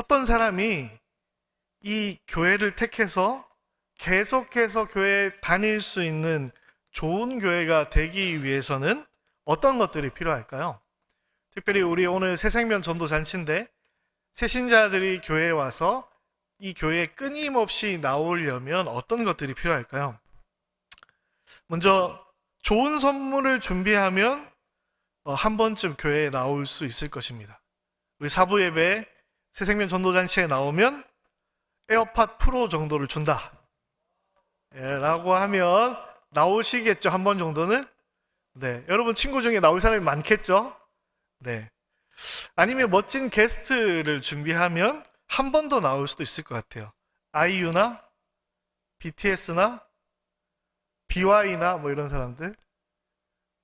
어떤 사람이 이 교회를 택해서 계속해서 교회에 다닐 수 있는 좋은 교회가 되기 위해서는 어떤 것들이 필요할까요? 특별히 우리 오늘 새생명 전도 잔치인데 새신자들이 교회에 와서 이 교회에 끊임없이 나오려면 어떤 것들이 필요할까요? 먼저 좋은 선물을 준비하면 한 번쯤 교회에 나올 수 있을 것입니다. 우리 사부 예배 새생명 전도잔치에 나오면 에어팟 프로 정도를 준다 라고 하면 나오시겠죠? 한 번 정도는? 네, 여러분 친구 중에 나올 사람이 많겠죠? 네. 아니면 멋진 게스트를 준비하면 한 번 더 나올 수도 있을 것 같아요. 아이유나 BTS나 BY나 뭐 이런 사람들.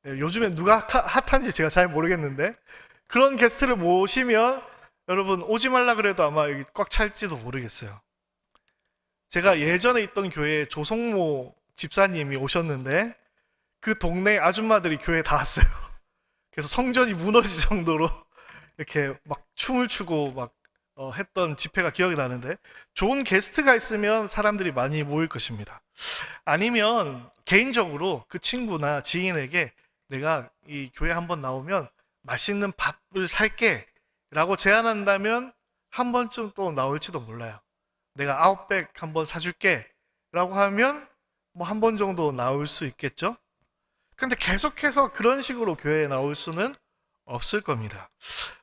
네, 요즘에 누가 핫한지 제가 잘 모르겠는데 그런 게스트를 모시면 여러분 오지 말라 그래도 아마 여기 꽉 찰지도 모르겠어요. 제가 예전에 있던 교회에 조성모 집사님이 오셨는데 그 동네 아줌마들이 교회에 다 왔어요. 그래서 성전이 무너질 정도로 이렇게 막 춤을 추고 막 했던 집회가 기억이 나는데 좋은 게스트가 있으면 사람들이 많이 모일 것입니다. 아니면 개인적으로 그 친구나 지인에게 내가 이 교회 한번 나오면 맛있는 밥을 살게 라고 제안한다면 한 번쯤 또 나올지도 몰라요. 내가 아웃백 한번 사줄게 라고 하면 뭐 한 번 정도 나올 수 있겠죠? 근데 계속해서 그런 식으로 교회에 나올 수는 없을 겁니다.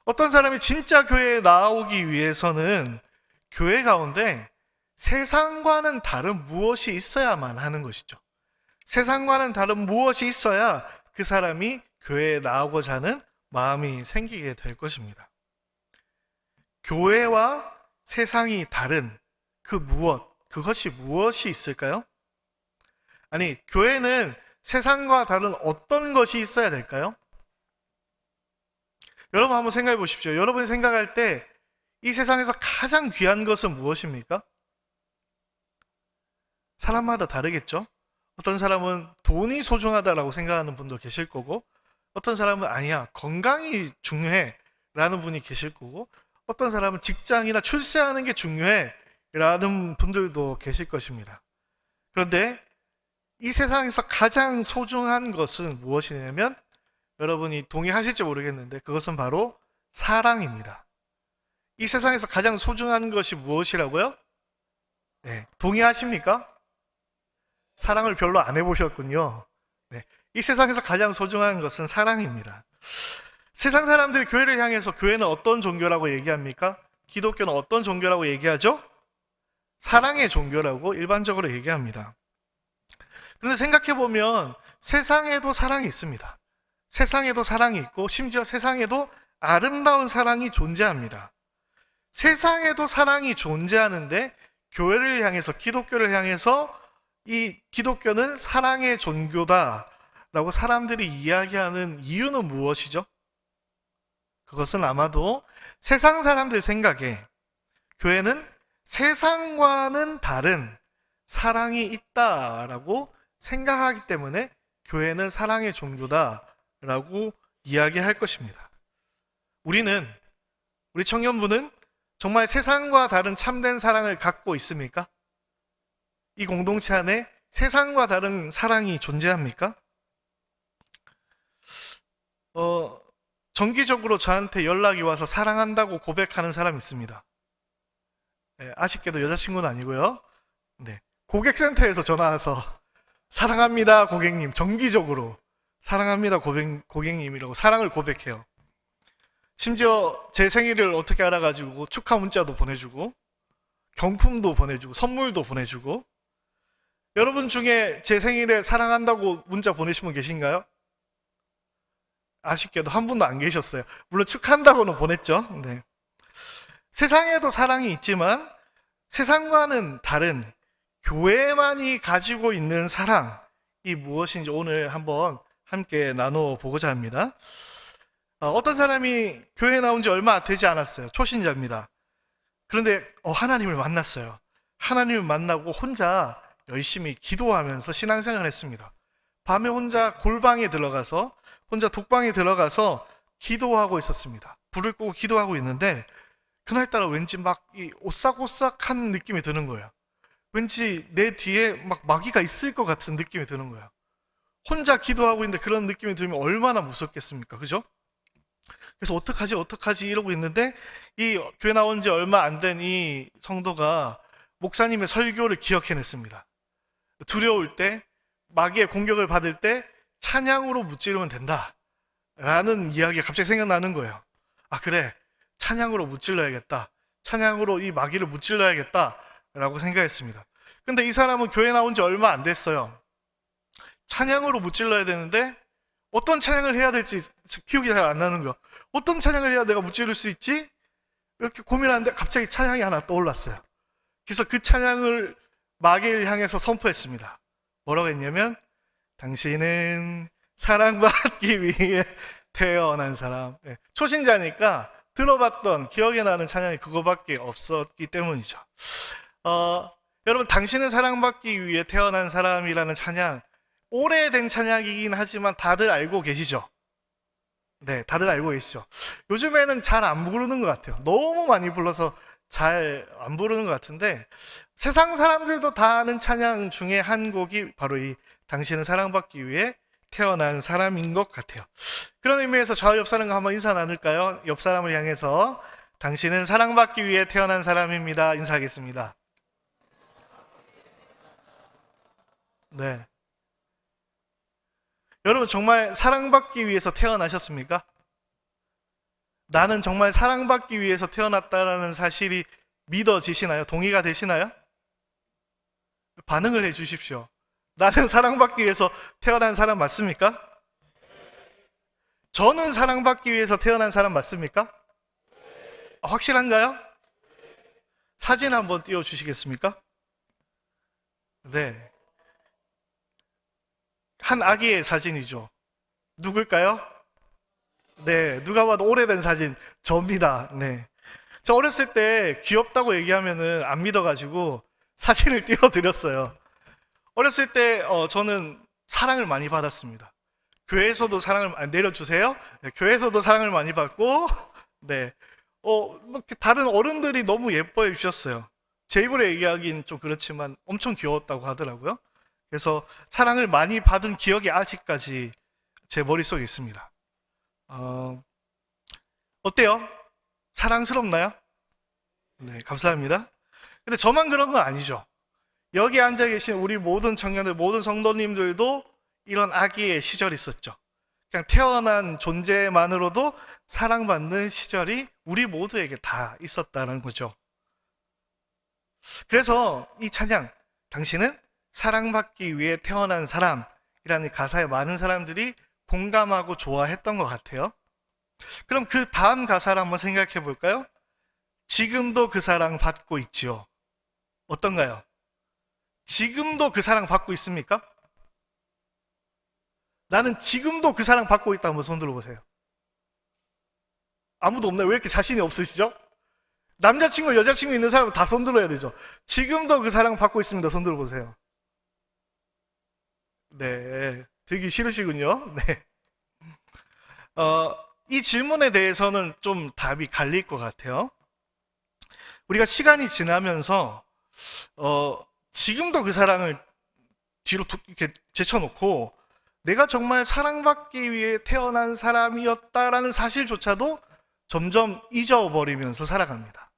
어떤 사람이 진짜 교회에 나오기 위해서는 교회 가운데 세상과는 다른 무엇이 있어야만 하는 것이죠. 세상과는 다른 무엇이 있어야 그 사람이 교회에 나오고자 하는 마음이 생기게 될 것입니다. 교회와 세상이 다른 그 무엇, 그것이 무엇이 있을까요? 아니, 교회는 세상과 다른 어떤 것이 있어야 될까요? 여러분 한번 생각해 보십시오. 여러분이 생각할 때 이 세상에서 가장 귀한 것은 무엇입니까? 사람마다 다르겠죠? 어떤 사람은 돈이 소중하다라고 생각하는 분도 계실 거고 어떤 사람은 아니야, 건강이 중요해 라는 분이 계실 거고 어떤 사람은 직장이나 출세하는 게 중요해 라는 분들도 계실 것입니다. 그런데 이 세상에서 가장 소중한 것은 무엇이냐면 여러분이 동의하실지 모르겠는데 그것은 바로 사랑입니다. 이 세상에서 가장 소중한 것이 무엇이라고요? 네, 동의하십니까? 사랑을 별로 안 해보셨군요. 네, 이 세상에서 가장 소중한 것은 사랑입니다. 세상 사람들이 교회를 향해서 교회는 어떤 종교라고 얘기합니까? 기독교는 어떤 종교라고 얘기하죠? 사랑의 종교라고 일반적으로 얘기합니다. 그런데 생각해보면 세상에도 사랑이 있습니다. 세상에도 사랑이 있고 심지어 세상에도 아름다운 사랑이 존재합니다. 세상에도 사랑이 존재하는데 교회를 향해서 기독교를 향해서 이 기독교는 사랑의 종교다라고 사람들이 이야기하는 이유는 무엇이죠? 그것은 아마도 세상 사람들 생각에 교회는 세상과는 다른 사랑이 있다라고 생각하기 때문에 교회는 사랑의 종교다라고 이야기할 것입니다. 우리 청년부는 정말 세상과 다른 참된 사랑을 갖고 있습니까? 이 공동체 안에 세상과 다른 사랑이 존재합니까? 정기적으로 저한테 연락이 와서 사랑한다고 고백하는 사람이 있습니다. 네, 아쉽게도 여자친구는 아니고요. 네, 고객센터에서 전화 와서 사랑합니다 고객님, 정기적으로 사랑합니다 고객님이라고 사랑을 고백해요. 심지어 제 생일을 어떻게 알아가지고 축하 문자도 보내주고 경품도 보내주고 선물도 보내주고. 여러분 중에 제 생일에 사랑한다고 문자 보내신 분 계신가요? 아쉽게도 한 분도 안 계셨어요. 물론 축하한다고는 보냈죠. 네. 세상에도 사랑이 있지만 세상과는 다른 교회만이 가지고 있는 사랑이 무엇인지 오늘 한번 함께 나눠 보고자 합니다. 어떤 사람이 교회에 나온 지 얼마 되지 않았어요. 초신자입니다. 그런데 하나님을 만났어요. 하나님을 만나고 혼자 열심히 기도하면서 신앙생활을 했습니다. 밤에 혼자 골방에 들어가서 혼자 독방에 들어가서 기도하고 있었습니다. 불을 끄고 기도하고 있는데 그날따라 왠지 막 이 오싹오싹한 느낌이 드는 거예요. 왠지 내 뒤에 막 마귀가 있을 것 같은 느낌이 드는 거예요. 혼자 기도하고 있는데 그런 느낌이 들면 얼마나 무섭겠습니까? 그죠? 그래서 어떡하지 이러고 있는데 이 교회 나온 지 얼마 안 된 이 성도가 목사님의 설교를 기억해냈습니다. 두려울 때, 마귀의 공격을 받을 때 찬양으로 무찌르면 된다 라는 이야기가 갑자기 생각나는 거예요. 아, 그래, 찬양으로 무찔러야겠다, 찬양으로 이 마귀를 무찔러야겠다 라고 생각했습니다. 근데 이 사람은 교회 나온 지 얼마 안 됐어요. 찬양으로 무찔러야 되는데 어떤 찬양을 해야 될지 기억이 잘 안 나는 거예요. 어떤 찬양을 해야 내가 무찌를 수 있지? 이렇게 고민하는데 갑자기 찬양이 하나 떠올랐어요. 그래서 그 찬양을 마귀를 향해서 선포했습니다. 뭐라고 했냐면, 당신은 사랑받기 위해 태어난 사람. 초신자니까 들어봤던 기억에 나는 찬양이 그거밖에 없었기 때문이죠. 여러분, 당신은 사랑받기 위해 태어난 사람이라는 찬양, 오래된 찬양이긴 하지만 다들 알고 계시죠? 네, 다들 알고 계시죠? 요즘에는 잘 안 부르는 것 같아요. 너무 많이 불러서 잘 안 부르는 것 같은데, 세상 사람들도 다 아는 찬양 중에 한 곡이 바로 이 당신은 사랑받기 위해 태어난 사람인 것 같아요. 그런 의미에서 좌우 옆 사람과 한번 인사 나눌까요? 옆 사람을 향해서 당신은 사랑받기 위해 태어난 사람입니다. 인사하겠습니다. 네. 여러분, 정말 사랑받기 위해서 태어나셨습니까? 나는 정말 사랑받기 위해서 태어났다라는 사실이 믿어지시나요? 동의가 되시나요? 반응을 해 주십시오. 나는 사랑받기 위해서 태어난 사람 맞습니까? 저는 사랑받기 위해서 태어난 사람 맞습니까? 확실한가요? 사진 한번 띄워주시겠습니까? 네. 한 아기의 사진이죠. 누굴까요? 네, 누가 봐도 오래된 사진, 접니다. 네. 저 어렸을 때 귀엽다고 얘기하면은 안 믿어가지고 사진을 띄워드렸어요. 어렸을 때 저는 사랑을 많이 받았습니다. 교회에서도 사랑을 내려주세요. 네, 교회에서도 사랑을 많이 받고, 네, 뭐 다른 어른들이 너무 예뻐해 주셨어요. 제 입으로 얘기하긴 좀 그렇지만 엄청 귀여웠다고 하더라고요. 그래서 사랑을 많이 받은 기억이 아직까지 제 머릿속에 있습니다. 어때요? 사랑스럽나요? 네, 감사합니다. 근데 저만 그런 건 아니죠. 여기 앉아 계신 우리 모든 청년들, 모든 성도님들도 이런 아기의 시절이 있었죠. 그냥 태어난 존재만으로도 사랑받는 시절이 우리 모두에게 다 있었다는 거죠. 그래서 이 찬양, 당신은 사랑받기 위해 태어난 사람이라는 가사에 많은 사람들이 공감하고 좋아했던 것 같아요. 그럼 그 다음 가사를 한번 생각해 볼까요? 지금도 그 사랑 받고 있지요. 어떤가요? 지금도 그 사랑 받고 있습니까? 나는 지금도 그 사랑 받고 있다. 한번 손 들어보세요. 아무도 없나요? 왜 이렇게 자신이 없으시죠? 남자친구, 여자친구 있는 사람은 다 손 들어야 되죠. 지금도 그 사랑 받고 있습니다. 손 들어보세요. 네, 들기 싫으시군요. 네. 이 질문에 대해서는 좀 답이 갈릴 것 같아요. 우리가 시간이 지나면서 지금도 그 사랑을 뒤로 이렇게 제쳐놓고 내가 정말 사랑받기 위해 태어난 사람이었다라는 사실조차도 점점 잊어버리면서 살아갑니다.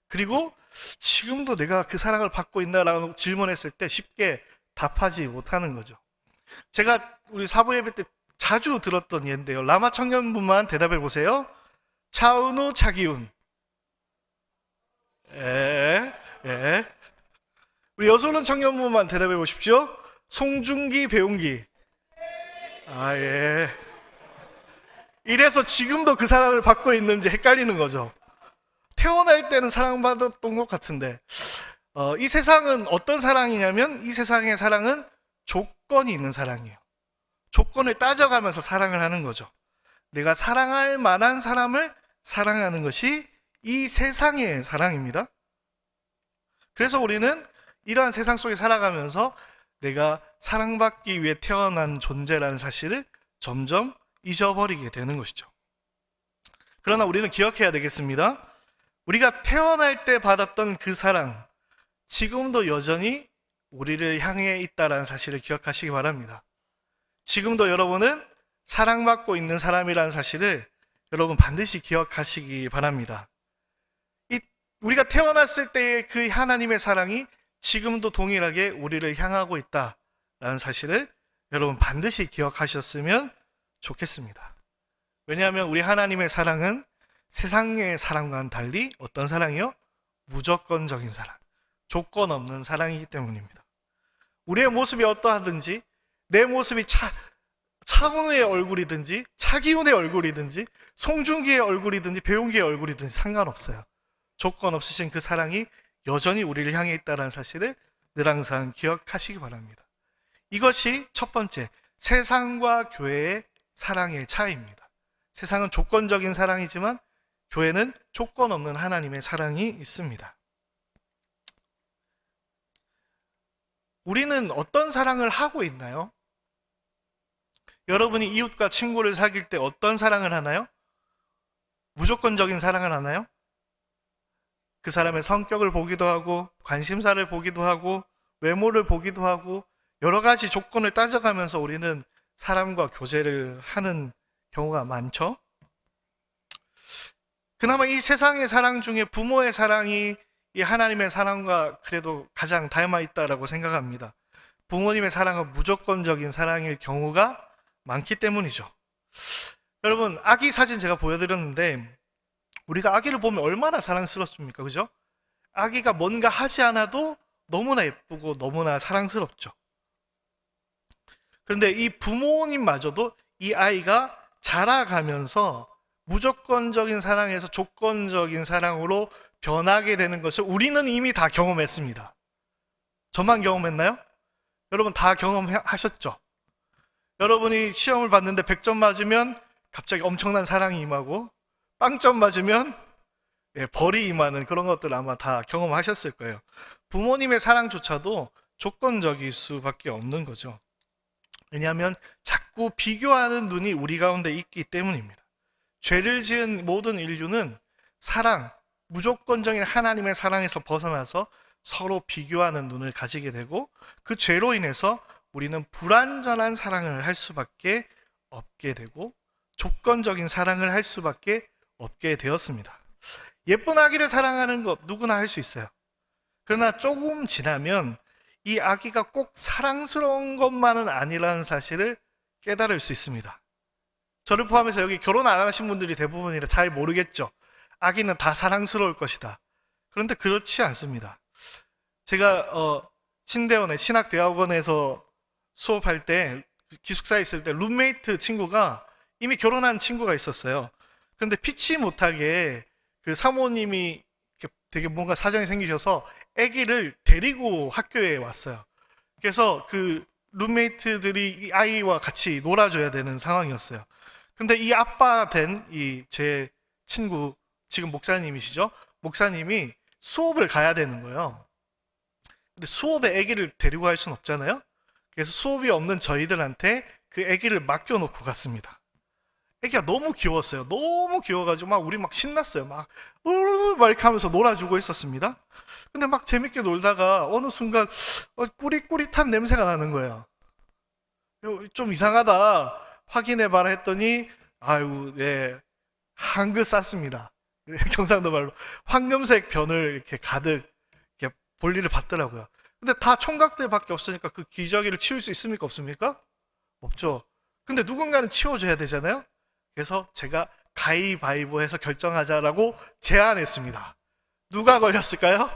그리고 지금도 내가 그 사랑을 받고 있나라고 질문했을 때 쉽게 답하지 못하는 거죠. 제가 우리 사부 예배 때 자주 들었던 예인데요. 라마 청년분만 대답해 보세요. 차은우, 차기훈. 예. 우리 여소년 청년분만 대답해 보십시오. 송중기, 배용기. 아, 예. 이래서 지금도 그 사랑을 받고 있는지 헷갈리는 거죠. 태어날 때는 사랑받았던 것 같은데, 이 세상은 어떤 사랑이냐면, 이 세상의 사랑은 조건이 있는 사랑이에요. 조건을 따져가면서 사랑을 하는 거죠. 내가 사랑할 만한 사람을 사랑하는 것이 이 세상의 사랑입니다. 그래서 우리는 이러한 세상 속에 살아가면서 내가 사랑받기 위해 태어난 존재라는 사실을 점점 잊어버리게 되는 것이죠. 그러나 우리는 기억해야 되겠습니다. 우리가 태어날 때 받았던 그 사랑, 지금도 여전히 우리를 향해 있다는 사실을 기억하시기 바랍니다. 지금도 여러분은 사랑받고 있는 사람이라는 사실을 여러분 반드시 기억하시기 바랍니다. 우리가 태어났을 때의 그 하나님의 사랑이 지금도 동일하게 우리를 향하고 있다라는 사실을 여러분 반드시 기억하셨으면 좋겠습니다. 왜냐하면 우리 하나님의 사랑은 세상의 사랑과는 달리 어떤 사랑이요? 무조건적인 사랑, 조건 없는 사랑이기 때문입니다. 우리의 모습이 어떠하든지, 내 모습이 차은우의 얼굴이든지 차기훈의 얼굴이든지 송중기의 얼굴이든지 배용기의 얼굴이든지 상관없어요. 조건 없으신 그 사랑이 여전히 우리를 향해 있다는 사실을 늘 항상 기억하시기 바랍니다. 이것이 첫 번째, 세상과 교회의 사랑의 차이입니다. 세상은 조건적인 사랑이지만 교회는 조건 없는 하나님의 사랑이 있습니다. 우리는 어떤 사랑을 하고 있나요? 여러분이 이웃과 친구를 사귈 때 어떤 사랑을 하나요? 무조건적인 사랑을 하나요? 그 사람의 성격을 보기도 하고 관심사를 보기도 하고 외모를 보기도 하고 여러 가지 조건을 따져가면서 우리는 사람과 교제를 하는 경우가 많죠. 그나마 이 세상의 사랑 중에 부모의 사랑이 이 하나님의 사랑과 그래도 가장 닮아 있다라고 생각합니다. 부모님의 사랑은 무조건적인 사랑일 경우가 많기 때문이죠. 여러분, 아기 사진 제가 보여드렸는데 우리가 아기를 보면 얼마나 사랑스럽습니까? 그죠? 아기가 뭔가 하지 않아도 너무나 예쁘고 너무나 사랑스럽죠. 그런데 이 부모님마저도 이 아이가 자라가면서 무조건적인 사랑에서 조건적인 사랑으로 변하게 되는 것을 우리는 이미 다 경험했습니다. 저만 경험했나요? 여러분 다 경험하셨죠? 여러분이 시험을 봤는데 100점 맞으면 갑자기 엄청난 사랑이 임하고 빵점 맞으면 벌이 임하는 그런 것들 아마 다 경험하셨을 거예요. 부모님의 사랑조차도 조건적일 수밖에 없는 거죠. 왜냐하면 자꾸 비교하는 눈이 우리 가운데 있기 때문입니다. 죄를 지은 모든 인류는 사랑, 무조건적인 하나님의 사랑에서 벗어나서 서로 비교하는 눈을 가지게 되고 그 죄로 인해서 우리는 불완전한 사랑을 할 수밖에 없게 되고 조건적인 사랑을 할 수밖에 없게 되었습니다. 예쁜 아기를 사랑하는 것 누구나 할 수 있어요. 그러나 조금 지나면 이 아기가 꼭 사랑스러운 것만은 아니라는 사실을 깨달을 수 있습니다. 저를 포함해서 여기 결혼 안 하신 분들이 대부분이라 잘 모르겠죠. 아기는 다 사랑스러울 것이다. 그런데 그렇지 않습니다. 제가 신대원의 신학대학원에서 수업할 때 기숙사에 있을 때 룸메이트 친구가 이미 결혼한 친구가 있었어요. 그런데 피치 못하게 그 사모님이 되게 뭔가 사정이 생기셔서 아기를 데리고 학교에 왔어요. 그래서 그 룸메이트들이 이 아이와 같이 놀아줘야 되는 상황이었어요. 근데 이 아빠 된 이 제 친구, 지금 목사님이시죠? 목사님이 수업을 가야 되는 거예요. 근데 수업에 아기를 데리고 갈 수는 없잖아요. 그래서 수업이 없는 저희들한테 그 아기를 맡겨놓고 갔습니다. 아기가 너무 귀여웠어요. 너무 귀여워가지고 막 우리 막 신났어요. 막 이렇게 하면서 놀아주고 있었습니다. 근데 막 재밌게 놀다가 어느 순간 꾸릿꾸릿한 냄새가 나는 거예요. 좀 이상하다. 확인해봐라 했더니 아유, 네, 한끗 쌌습니다. 경상도 말로 황금색 변을 이렇게 가득 이렇게 볼일을 봤더라고요. 근데 다 총각들밖에 없으니까 그 기저귀를 치울 수 있습니까? 없습니까? 없죠. 근데 누군가는 치워줘야 되잖아요. 그래서 제가 가위바위보해서 결정하자라고 제안했습니다. 누가 걸렸을까요?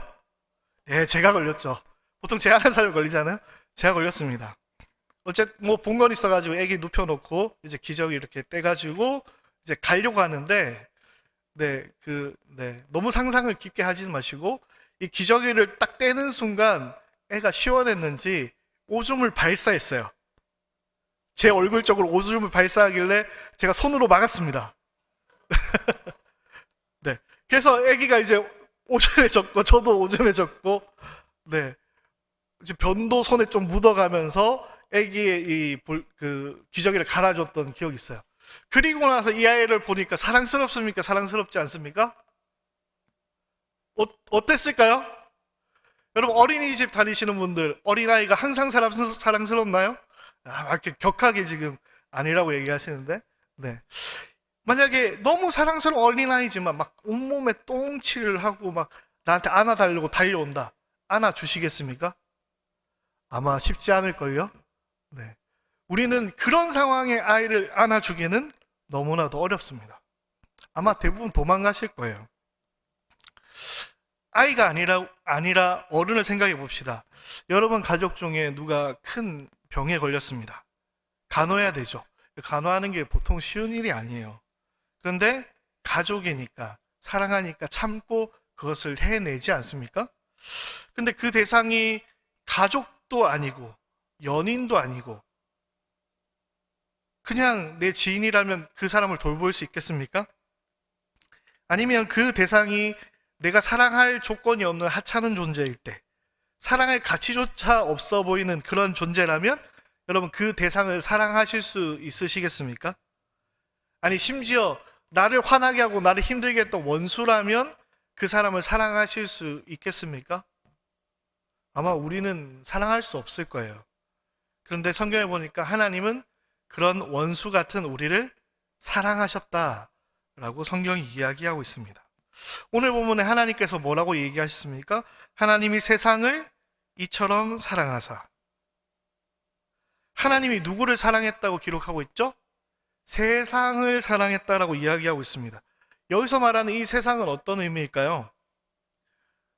예, 제가 걸렸죠. 보통 제안한 사람이 걸리잖아요. 제가 걸렸습니다. 어쨌든 뭐 본건 있어가지고 애기 눕혀놓고 이제 기저귀 이렇게 떼가지고 이제 가려고 하는데 너무 상상을 깊게 하지 마시고 이 기저귀를 딱 떼는 순간 애가 시원했는지 오줌을 발사했어요. 제 얼굴 쪽으로 오줌을 발사하길래 제가 손으로 막았습니다. 네. 그래서 아기가 이제 오줌에 젖고 저도 오줌에 젖고 이제 변도 손에 좀 묻어가면서 아기의 그 기저귀를 갈아줬던 기억이 있어요. 그리고 나서 이 아이를 보니까 사랑스럽습니까? 사랑스럽지 않습니까? 어땠을까요? 여러분 어린이집 다니시는 분들 어린아이가 항상 사랑스럽나요? 이렇게 격하게 지금 아니라고 얘기하시는데 네. 만약에 너무 사랑스러운 어린아이지만 막 온몸에 똥칠을 하고 막 나한테 안아달라고 달려온다. 안아주시겠습니까? 아마 쉽지 않을걸요? 네. 우리는 그런 상황의 아이를 안아주기는 너무나도 어렵습니다. 아마 대부분 도망가실 거예요. 아이가 아니라 어른을 생각해 봅시다. 여러분 가족 중에 누가 큰 병에 걸렸습니다. 간호해야 되죠. 간호하는 게 보통 쉬운 일이 아니에요. 그런데 가족이니까, 사랑하니까 참고 그것을 해내지 않습니까? 근데 그 대상이 가족도 아니고, 연인도 아니고, 그냥 내 지인이라면 그 사람을 돌볼 수 있겠습니까? 아니면 그 대상이 내가 사랑할 조건이 없는 하찮은 존재일 때, 사랑할 가치조차 없어 보이는 그런 존재라면 여러분 그 대상을 사랑하실 수 있으시겠습니까? 아니 심지어 나를 화나게 하고 나를 힘들게 했던 원수라면 그 사람을 사랑하실 수 있겠습니까? 아마 우리는 사랑할 수 없을 거예요. 그런데 성경에 보니까 하나님은 그런 원수 같은 우리를 사랑하셨다라고 성경이 이야기하고 있습니다. 오늘 본문에 하나님께서 뭐라고 얘기하셨습니까? 하나님이 세상을 이처럼 사랑하사. 하나님이 누구를 사랑했다고 기록하고 있죠? 세상을 사랑했다라고 이야기하고 있습니다. 여기서 말하는 이 세상은 어떤 의미일까요?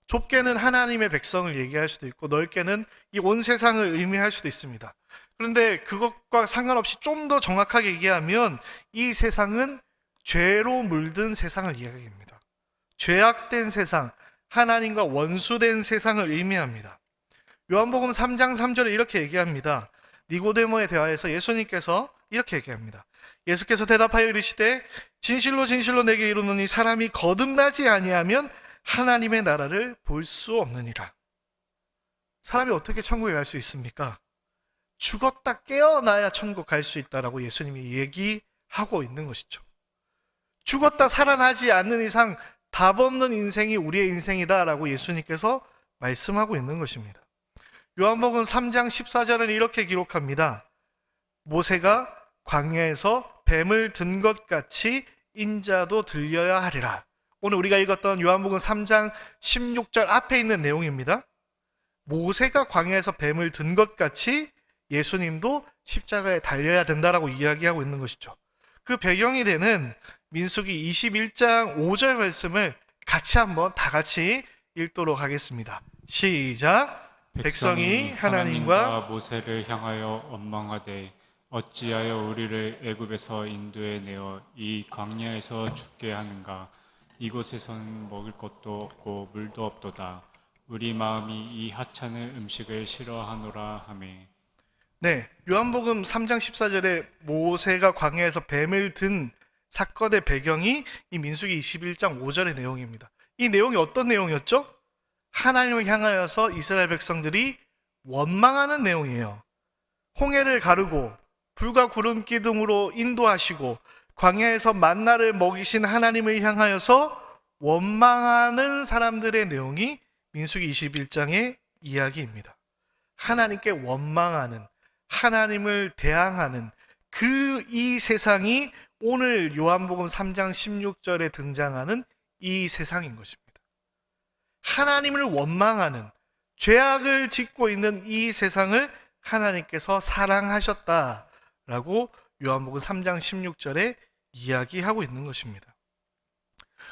좁게는 하나님의 백성을 얘기할 수도 있고 넓게는 이 온 세상을 의미할 수도 있습니다. 그런데 그것과 상관없이 좀 더 정확하게 얘기하면 이 세상은 죄로 물든 세상을 이야기합니다. 죄악된 세상, 하나님과 원수된 세상을 의미합니다. 요한복음 3장 3절에 이렇게 얘기합니다. 니고데모에 대하여서 예수님께서 이렇게 얘기합니다. 예수께서 대답하여 이르시되 진실로 진실로 내게 이르노니 사람이 거듭나지 아니하면 하나님의 나라를 볼 수 없느니라. 사람이 어떻게 천국에 갈 수 있습니까? 죽었다 깨어나야 천국 갈 수 있다라고 예수님이 얘기하고 있는 것이죠. 죽었다 살아나지 않는 이상 답 없는 인생이 우리의 인생이다라고 예수님께서 말씀하고 있는 것입니다. 요한복음 3장 14절은 이렇게 기록합니다. 모세가 광야에서 뱀을 든 것 같이 인자도 들려야 하리라. 오늘 우리가 읽었던 요한복음 3장 16절 앞에 있는 내용입니다. 모세가 광야에서 뱀을 든 것 같이 예수님도 십자가에 달려야 된다라고 이야기하고 있는 것이죠. 그 배경이 되는 민수기 21장 5절 말씀을 같이 한번 다 같이 읽도록 하겠습니다. 시작. 백성이 하나님과 모세를 향하여 원망하되 어찌하여 우리를 애굽에서 인도해 내어 이 광야에서 죽게 하는가? 이곳에서는 먹을 것도 없고 물도 없도다. 우리 마음이 이 하찮은 음식을 싫어하노라 하매. 네, 요한복음 3장 14절에 모세가 광야에서 뱀을 든 사건의 배경이 이 민수기 21장 5절의 내용입니다. 이 내용이 어떤 내용이었죠? 하나님을 향하여서 이스라엘 백성들이 원망하는 내용이에요. 홍해를 가르고 불과 구름 기둥으로 인도하시고 광야에서 만나를 먹이신 하나님을 향하여서 원망하는 사람들의 내용이 민수기 21장의 이야기입니다. 하나님께 원망하는, 하나님을 대항하는 이 세상이 오늘 요한복음 3장 16절에 등장하는 이 세상인 것입니다. 하나님을 원망하는, 죄악을 짓고 있는 이 세상을 하나님께서 사랑하셨다라고 요한복음 3장 16절에 이야기하고 있는 것입니다.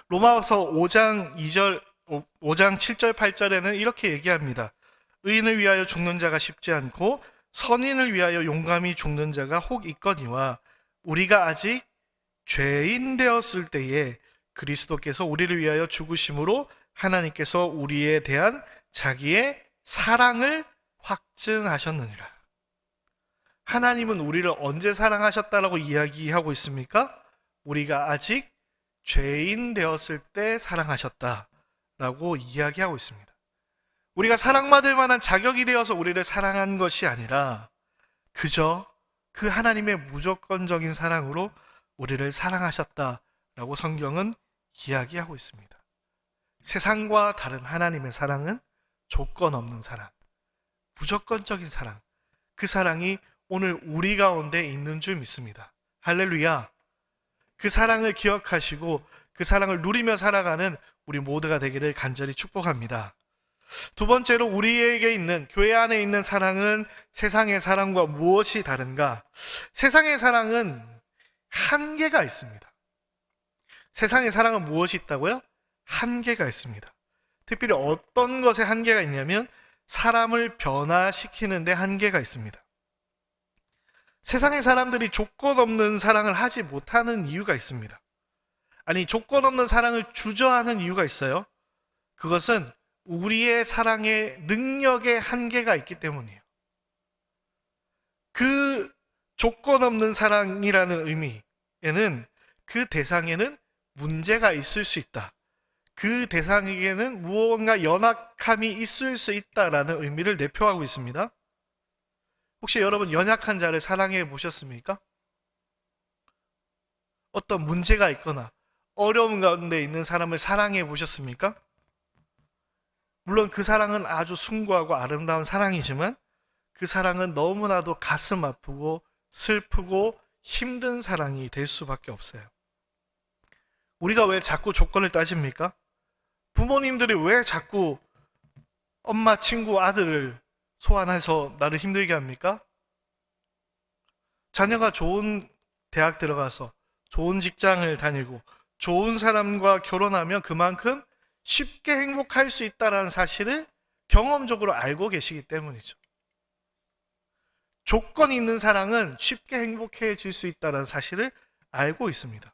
로마서 5장 7절 8절에는 이렇게 얘기합니다. 의인을 위하여 죽는 자가 쉽지 않고 선인을 위하여 용감히 죽는 자가 혹 있거니와 우리가 아직 죄인 되었을 때에 그리스도께서 우리를 위하여 죽으심으로 하나님께서 우리에 대한 자기의 사랑을 확증하셨느니라. 하나님은 우리를 언제 사랑하셨다라고 이야기하고 있습니까? 우리가 아직 죄인 되었을 때 사랑하셨다라고 이야기하고 있습니다. 우리가 사랑받을 만한 자격이 되어서 우리를 사랑한 것이 아니라 그저 그 하나님의 무조건적인 사랑으로 우리를 사랑하셨다라고 성경은 이야기하고 있습니다. 세상과 다른 하나님의 사랑은 조건 없는 사랑, 무조건적인 사랑. 그 사랑이 오늘 우리 가운데 있는 줄 믿습니다. 할렐루야. 그 사랑을 기억하시고 그 사랑을 누리며 살아가는 우리 모두가 되기를 간절히 축복합니다. 두 번째로 우리에게 있는, 교회 안에 있는 사랑은 세상의 사랑과 무엇이 다른가? 세상의 사랑은 한계가 있습니다. 세상의 사랑은 무엇이 있다고요? 한계가 있습니다. 특별히 어떤 것에 한계가 있냐면 사람을 변화시키는 데 한계가 있습니다. 세상의 사람들이 조건 없는 사랑을 하지 못하는 이유가 있습니다. 아니, 조건 없는 사랑을 주저하는 이유가 있어요. 그것은 우리의 사랑의 능력에 한계가 있기 때문이에요. 그 조건 없는 사랑이라는 의미에는 그 대상에는 문제가 있을 수 있다. 그 대상에게는 무언가 연약함이 있을 수 있다라는 의미를 내포하고 있습니다. 혹시 여러분 연약한 자를 사랑해 보셨습니까? 어떤 문제가 있거나 어려움 가운데 있는 사람을 사랑해 보셨습니까? 물론 그 사랑은 아주 숭고하고 아름다운 사랑이지만 그 사랑은 너무나도 가슴 아프고 슬프고 힘든 사랑이 될 수밖에 없어요. 우리가 왜 자꾸 조건을 따집니까? 부모님들이 왜 자꾸 엄마, 친구, 아들을 소환해서 나를 힘들게 합니까? 자녀가 좋은 대학 들어가서 좋은 직장을 다니고 좋은 사람과 결혼하면 그만큼 쉽게 행복할 수 있다는 사실을 경험적으로 알고 계시기 때문이죠. 조건이 있는 사랑은 쉽게 행복해질 수 있다는 사실을 알고 있습니다.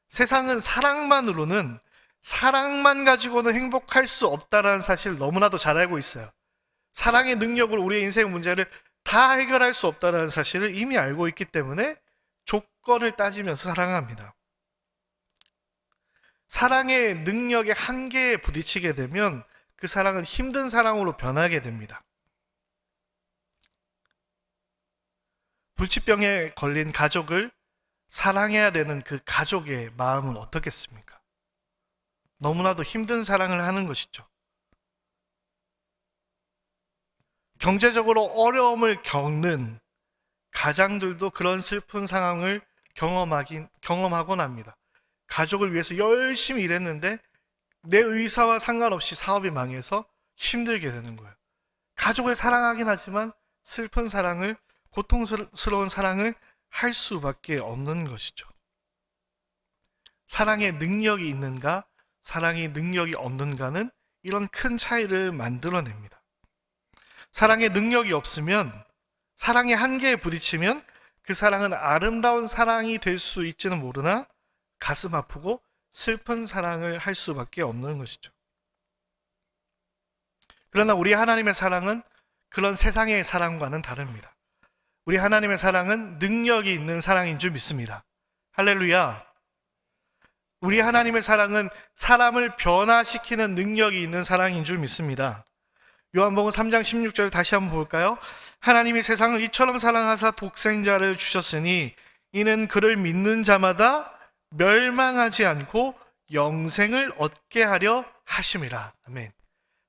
세상은 사랑만으로는, 사랑만 가지고는 행복할 수 없다는 사실을 너무나도 잘 알고 있어요. 사랑의 능력으로 우리의 인생 문제를 다 해결할 수 없다는 사실을 이미 알고 있기 때문에 조건을 따지면서 사랑합니다. 사랑의 능력의 한계에 부딪히게 되면 그 사랑은 힘든 사랑으로 변하게 됩니다. 불치병에 걸린 가족을 사랑해야 되는 그 가족의 마음은 어떻겠습니까? 너무나도 힘든 사랑을 하는 것이죠. 경제적으로 어려움을 겪는 가장들도 그런 슬픈 상황을 경험하곤 합니다. 가족을 위해서 열심히 일했는데 내 의사와 상관없이 사업이 망해서 힘들게 되는 거예요. 가족을 사랑하긴 하지만 슬픈 사랑을, 고통스러운 사랑을 할 수밖에 없는 것이죠. 사랑의 능력이 있는가, 사랑의 능력이 없는가는 이런 큰 차이를 만들어냅니다. 사랑의 능력이 없으면, 사랑의 한계에 부딪히면 그 사랑은 아름다운 사랑이 될 수 있지는 모르나 가슴 아프고 슬픈 사랑을 할 수밖에 없는 것이죠. 그러나 우리 하나님의 사랑은 그런 세상의 사랑과는 다릅니다. 우리 하나님의 사랑은 능력이 있는 사랑인 줄 믿습니다. 할렐루야. 우리 하나님의 사랑은 사람을 변화시키는 능력이 있는 사랑인 줄 믿습니다. 요한복음 3장 16절 다시 한번 볼까요? 하나님이 세상을 이처럼 사랑하사 독생자를 주셨으니 이는 그를 믿는 자마다 멸망하지 않고 영생을 얻게 하려 하심이라. 아멘.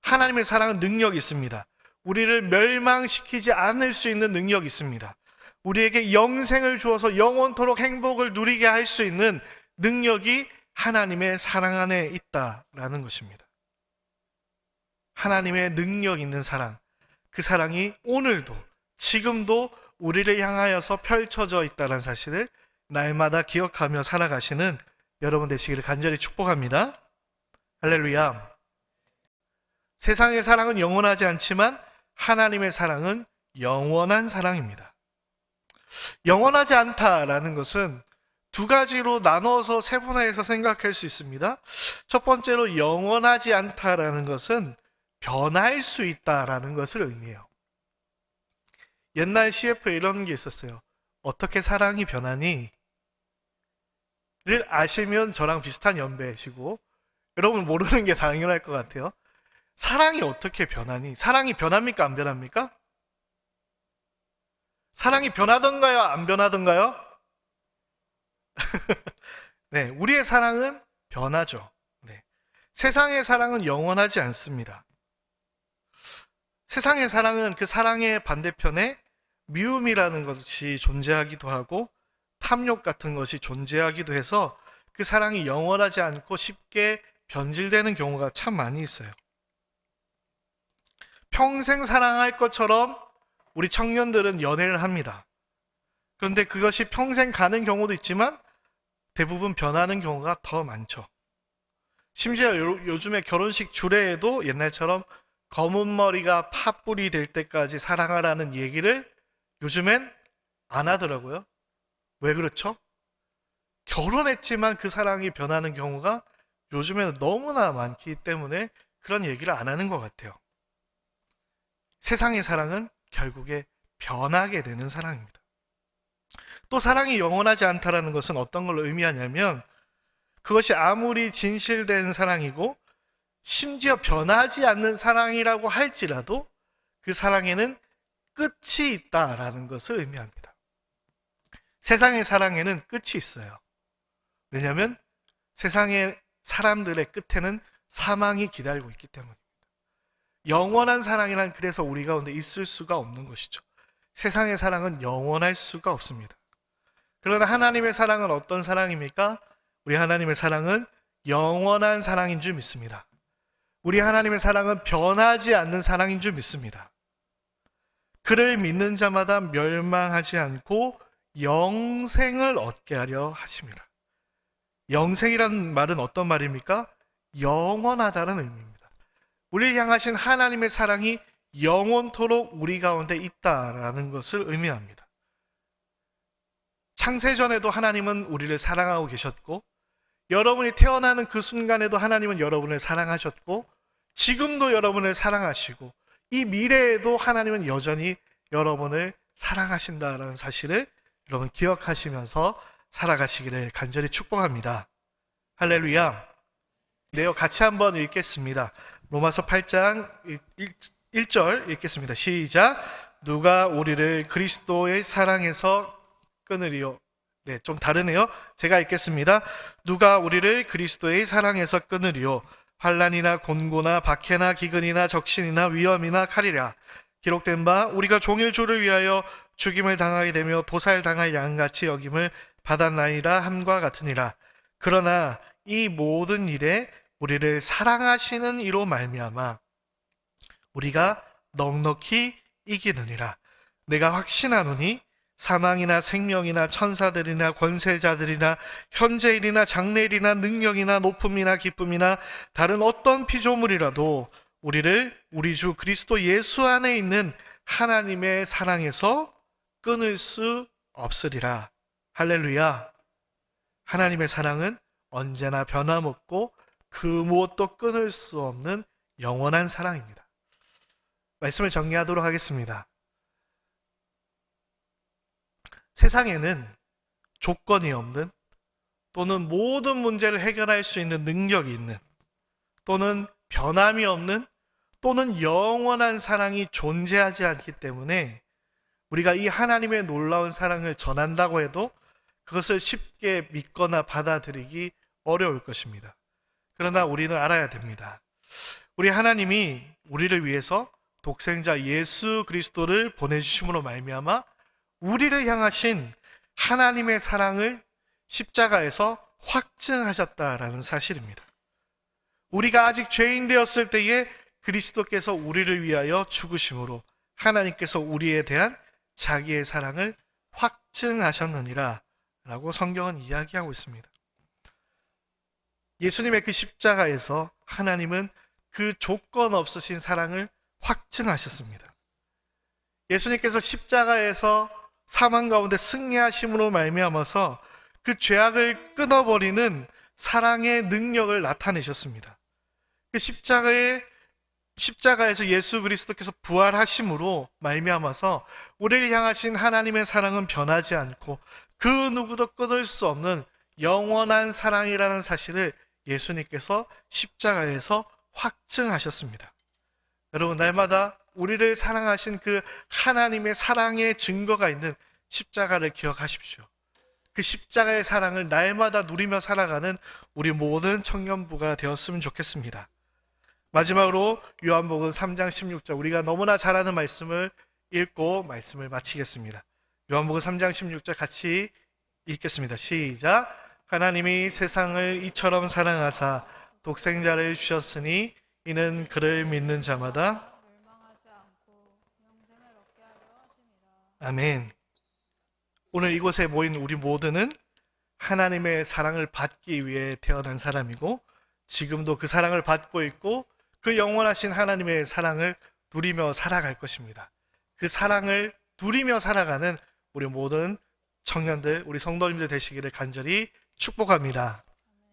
하나님의 사랑은 능력이 있습니다. 우리를 멸망시키지 않을 수 있는 능력이 있습니다. 우리에게 영생을 주어서 영원토록 행복을 누리게 할 수 있는 능력이 하나님의 사랑 안에 있다라는 것입니다. 하나님의 능력 있는 사랑, 그 사랑이 오늘도, 지금도 우리를 향하여서 펼쳐져 있다는 사실을 날마다 기억하며 살아가시는 여러분 되시기를 간절히 축복합니다. 할렐루야. 세상의 사랑은 영원하지 않지만 하나님의 사랑은 영원한 사랑입니다. 영원하지 않다라는 것은 두 가지로 나눠서 세분화해서 생각할 수 있습니다. 첫 번째로 영원하지 않다라는 것은 변할 수 있다라는 것을 의미해요. 옛날 CF에 이런 게 있었어요. 어떻게 사랑이 변하니? 를 아시면 저랑 비슷한 연배시고 여러분 모르는 게 당연할 것 같아요. 사랑이 어떻게 변하니? 사랑이 변합니까? 안 변합니까? 사랑이 변하던가요? 안 변하던가요? 네, 우리의 사랑은 변하죠. 네. 세상의 사랑은 영원하지 않습니다. 세상의 사랑은 그 사랑의 반대편에 미움이라는 것이 존재하기도 하고 탐욕 같은 것이 존재하기도 해서 그 사랑이 영원하지 않고 쉽게 변질되는 경우가 참 많이 있어요. 평생 사랑할 것처럼 우리 청년들은 연애를 합니다. 그런데 그것이 평생 가는 경우도 있지만 대부분 변하는 경우가 더 많죠. 심지어 요즘에 결혼식 주례에도 옛날처럼 검은 머리가 팥불이 될 때까지 사랑하라는 얘기를 요즘엔 안 하더라고요. 왜 그렇죠? 결혼했지만 그 사랑이 변하는 경우가 요즘에는 너무나 많기 때문에 그런 얘기를 안 하는 것 같아요. 세상의 사랑은 결국에 변하게 되는 사랑입니다. 또 사랑이 영원하지 않다라는 것은 어떤 걸 의미하냐면 그것이 아무리 진실된 사랑이고 심지어 변하지 않는 사랑이라고 할지라도 그 사랑에는 끝이 있다라는 것을 의미합니다. 세상의 사랑에는 끝이 있어요. 왜냐하면 세상의 사람들의 끝에는 사망이 기다리고 있기 때문입니다. 영원한 사랑이란 그래서 우리 가운데 있을 수가 없는 것이죠. 세상의 사랑은 영원할 수가 없습니다. 그러나 하나님의 사랑은 어떤 사랑입니까? 우리 하나님의 사랑은 영원한 사랑인 줄 믿습니다. 우리 하나님의 사랑은 변하지 않는 사랑인 줄 믿습니다. 그를 믿는 자마다 멸망하지 않고 영생을 얻게 하려 하십니다. 영생이라는 말은 어떤 말입니까? 영원하다는 의미입니다. 우리를 향하신 하나님의 사랑이 영원토록 우리 가운데 있다라는 것을 의미합니다. 창세전에도 하나님은 우리를 사랑하고 계셨고 여러분이 태어나는 그 순간에도 하나님은 여러분을 사랑하셨고 지금도 여러분을 사랑하시고 이 미래에도 하나님은 여전히 여러분을 사랑하신다라는 사실을 여러분 기억하시면서 살아가시기를 간절히 축복합니다. 할렐루야. 네요, 같이 한번 읽겠습니다. 로마서 8장 1절 읽겠습니다. 시작. 누가 우리를 그리스도의 사랑에서 끊으리요. 네, 좀 다르네요. 제가 읽겠습니다. 누가 우리를 그리스도의 사랑에서 끊으리요. 환난이나 곤고나 박해나 기근이나 적신이나 위험이나 칼이라. 기록된 바 우리가 종일 주를 위하여 죽임을 당하게 되며 도살당할 양같이 여김을 받았나이다 함과 같으니라. 그러나 이 모든 일에 우리를 사랑하시는 이로 말미암아 우리가 넉넉히 이기느니라. 내가 확신하노니 사망이나 생명이나 천사들이나 권세자들이나 현재일이나 장래일이나 능력이나 높음이나 기쁨이나 다른 어떤 피조물이라도 우리를 우리 주 그리스도 예수 안에 있는 하나님의 사랑에서 끊을 수 없으리라. 할렐루야. 하나님의 사랑은 언제나 변함없고 그 무엇도 끊을 수 없는 영원한 사랑입니다. 말씀을 정리하도록 하겠습니다. 세상에는 조건이 없는 또는 모든 문제를 해결할 수 있는 능력이 있는 또는 변함이 없는 또는 영원한 사랑이 존재하지 않기 때문에 우리가 이 하나님의 놀라운 사랑을 전한다고 해도 그것을 쉽게 믿거나 받아들이기 어려울 것입니다. 그러나 우리는 알아야 됩니다. 우리 하나님이 우리를 위해서 독생자 예수 그리스도를 보내주심으로 말미암아 우리를 향하신 하나님의 사랑을 십자가에서 확증하셨다라는 사실입니다. 우리가 아직 죄인 되었을 때에 그리스도께서 우리를 위하여 죽으심으로 하나님께서 우리에 대한 자기의 사랑을 확증하셨느니라 라고 성경은 이야기하고 있습니다. 예수님의 그 십자가에서 하나님은 그 조건 없으신 사랑을 확증하셨습니다. 예수님께서 십자가에서 사망 가운데 승리하심으로 말미암아서 그 죄악을 끊어버리는 사랑의 능력을 나타내셨습니다. 그 십자가에서 예수 그리스도께서 부활하심으로 말미암아서 우리를 향하신 하나님의 사랑은 변하지 않고 그 누구도 끊을 수 없는 영원한 사랑이라는 사실을 예수님께서 십자가에서 확증하셨습니다. 여러분, 날마다 우리를 사랑하신 그 하나님의 사랑의 증거가 있는 십자가를 기억하십시오. 그 십자가의 사랑을 날마다 누리며 살아가는 우리 모든 청년부가 되었으면 좋겠습니다. 마지막으로 요한복음 3장 16절, 우리가 너무나 잘 아는 말씀을 읽고 말씀을 마치겠습니다. 요한복음 3장 16절 같이 읽겠습니다. 시작. 하나님이 세상을 이처럼 사랑하사 독생자를 주셨으니 이는 그를 믿는 자마다 멸망하지 않고 영생을 얻게 하려 하심이라. 아멘. 오늘 이곳에 모인 우리 모두는 하나님의 사랑을 받기 위해 태어난 사람이고 지금도 그 사랑을 받고 있고 그 영원하신 하나님의 사랑을 누리며 살아갈 것입니다. 그 사랑을 누리며 살아가는 우리 모든 청년들, 우리 성도님들 되시기를 간절히 축복합니다.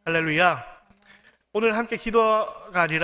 할렐루야. 오늘 함께 기도가 아니라